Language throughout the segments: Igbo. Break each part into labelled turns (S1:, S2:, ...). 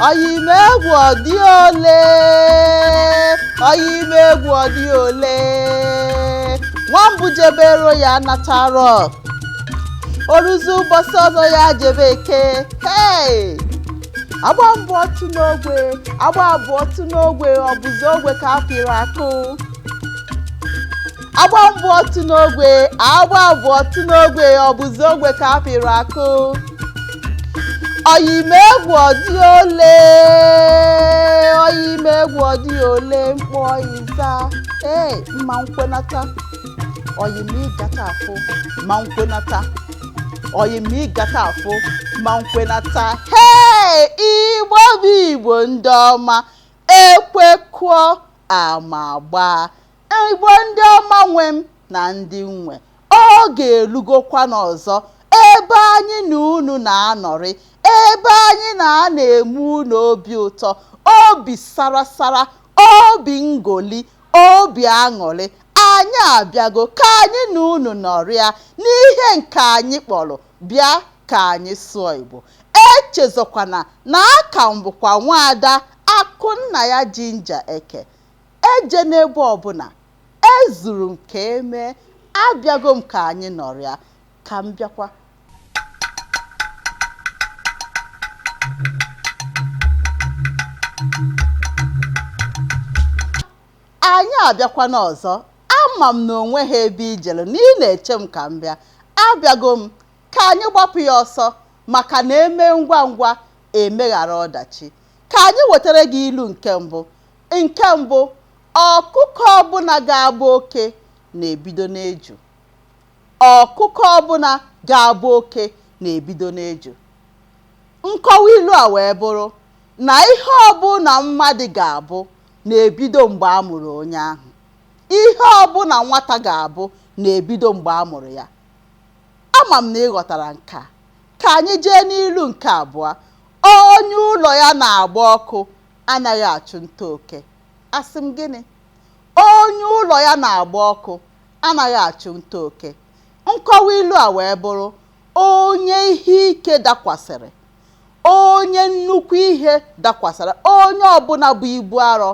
S1: Oyimegwu ọdị ole, oyimegwu ọdị ole, nwambụ jebero ya nataro, oruzu ụbọchị ọzọ ya jebe eke. Hey! Agba mbụ otu n'ogwe, agba abụọ otu n'ogwe, ọ bụzi ogwe ka apịrị akụ. Agba mbụ otu n'ogwe, agba abụọ otu n'ogwe, ọ bụzi ogwe ka apịrị akụ. Oyimegwu ọdị ole, oyimegwu ọdị ole, mkpọ ịza. Ee, mma nkwenata, oyimigata afụ, mma nkwenata, oyimigata afụ, mma nkwenata. Hey, Igbo bụ Igbo ndị ọma, ekwekwo amagba. Igbo ndị ọma nwe m na ndị nwe, oge elugokwa n'ọzọ ebe anyị na unu na-anọrị, ebe anyị na-eme unu obi ụtọ, obi sarasara, obi ngoli, obi aṅụrị. Anyị abịago ka anyị na unu nọrịa n'ihe nke anyị kpọrọ bịa ka anyị sụọ Igbo. Echezọkwana na aka m bụkwa nwaada Akụnna ya Jinja Eke. Eje n'ebe ọbụla ezuru m ka eme, abịago m ka anyị nọrịa, ka m bịakwa. Anyị abịakwa n'ọzọ, ama m na onwe ha ebe ijelu na ị na-eche m ka m bịa. Abịago m ka anyị gbapụ ya ọsọ, maka na eme ngwa ngwa emeghara ọdachi. Ka anyị wetara gị ilu nke mbụ. Nke mbụ, ọkụkọ ọbụla ga-abụ oke na-ebido n'eju. Ọkụkọ ọbụla ga-abụ oke na-ebido n'eju. Nkọwa ilu a wee bụrụ na ihe ọbụla mmadụ ga-abụ na-ebido mgbe a mụrụ onye ahụ. Ihe ọbụla nwata ga-abụ na-ebido mgbe a mụrụ ya. Ama m na ị ghọtara nke a. Ka anyị jee n'ilu nke abụọ. Onye ụlọ ya na-agba ọkụ anaghị achụ nta oke. Asị m gịnị? Onye ụlọ ya na-agba ọkụ anaghị achụ nta oke. Nkọwa ilu a wee bụrụ onye ihe ike dakwasịrị, onye nnukwu ihe dakwasịrị, onye ọbụla bụ ibu arọ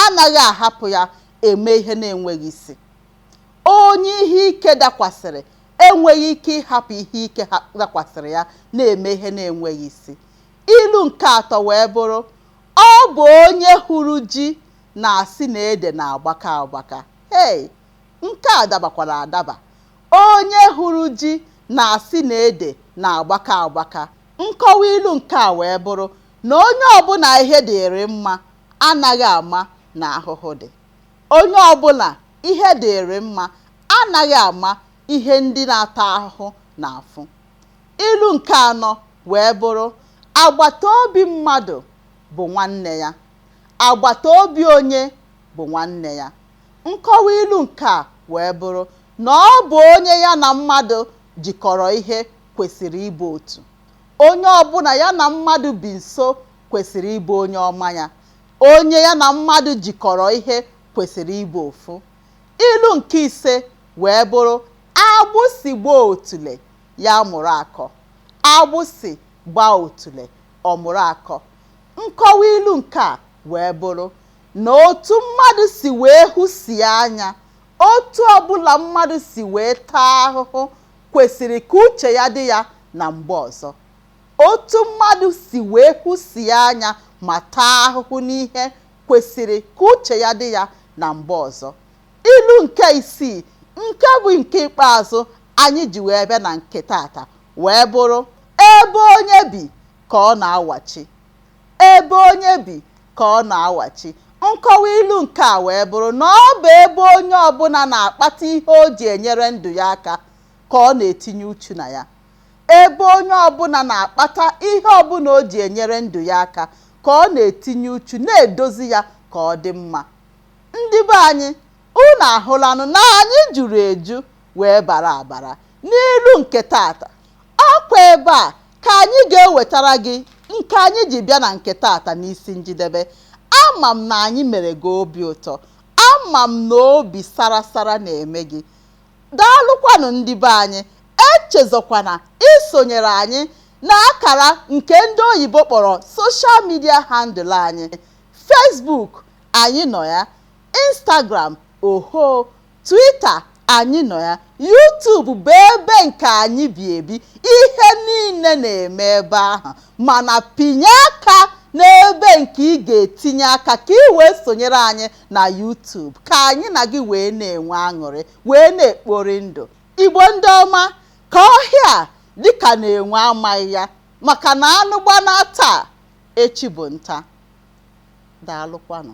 S1: anaghị ahapụ ya eme ihe na-enweghị isi. Onye ihe ike dakwasịrị enweghị ike ịhapụ ihe ike dakwasịrị ya na-eme ihe na-enweghị isi. Ilu nke atọ wee bụrụ ọ bụ onye hụrụ ji na-asị na ede na-agbaka agbaka. Hey, nke a dabakwara adaba. Onye hụrụ ji na-asị na ede na-agbaka agbaka. Nkọwa ilu nke a wee bụrụ na onye ọbụla ihe dịrị mma anaghị ama na ahụhụ dị. Onye ọbụla ihe dịrị mma anaghị ama ihe ndị na-ata ahụhụ na-afụ. Ilu nke anọ wee bụrụ agbata obi mmadụ bụ nwanne ya, agbata obi onye bụ nwanne ya. Nkọwa ilu nke a wee bụrụ na ọ bụ onye ya na mmadụ jikọrọ ihe kwesịrị ịbụ otu. Onye ọbụla ya na mmadụ bi nso kwesịrị ịbụ onye ọma ya. Onye ya na mmadụ jikọrọ ihe kwesịrị ịbụ ofu. Ilu nke ise wee bụrụ agbụsị gbaa otule ya mụrụ akọ. Agbụsị gbaa otule ọ mụrụ akọ. Nkọwa ilu nke a wee bụrụ na otu mmadụ si wee hụsie anya, otu ọbụla mmadụ si wee taa ahụhụ kwesịrị ka uche ya dị ya na mgbe ọzọ. Otu mmadụ si wee hụsie anya ma taa ahụhụ n'ihe kwesịrị ka uche ya dị ya na mgbe ọzọ. Ilu nke isii, nke bụ nke ikpeazụ anyị ji wee bịa na nke tata wee bụrụ ebe onye bi ka ọ na-awachi. Ebe onye bi ka ọ na-awachi. Nkọwa ilu nke a wee bụrụ na ọ bụ ebe onye ọbụla na-akpata ihe o ji enyere ndụ ya aka ka ọ na-etinye uchu na ya. Ebe onye ọbụla na-akpata ihe ọbụla o ji enyere ndụ ya aka ka ọ na-etinye uchu na-edozi ya ka ọ dị mma. Ndị be anyị, unu ahụlanụ na anyị juru eju wee bara abara n'ilu nke tata. Ọkwa ebe a ka anyị ga-ewetara gị nke anyị ji bịa na nke tata n'isi njedebe. Ama m na anyị mere gị obi ụtọ. Ama m na obi sarasara na-eme gị. Daalụkwanụ ndị be anyị. Echezọkwana isonyere anyị na akara nke ndị oyibo kpọrọ social media handle anyị. Facebook anyị nọ ya, Instagram oho, Twitter anyị nọ ya, YouTube bụ ebe nke anyị bi ebi. Ihe niile na-eme ebe ahụ, mana pinye aka n'ebe nke ị ga-etinye aka ka ị wee sonyere anyị na YouTube ka anyị na gị wee na-enwe aṅụrị wee na-ekpori ndụ. Igbo ndị ọma, ka ọhịa dịka na-enwe amaghị ya, maka na anụ gbana taa echi bụ nta. Daalụkwanụ.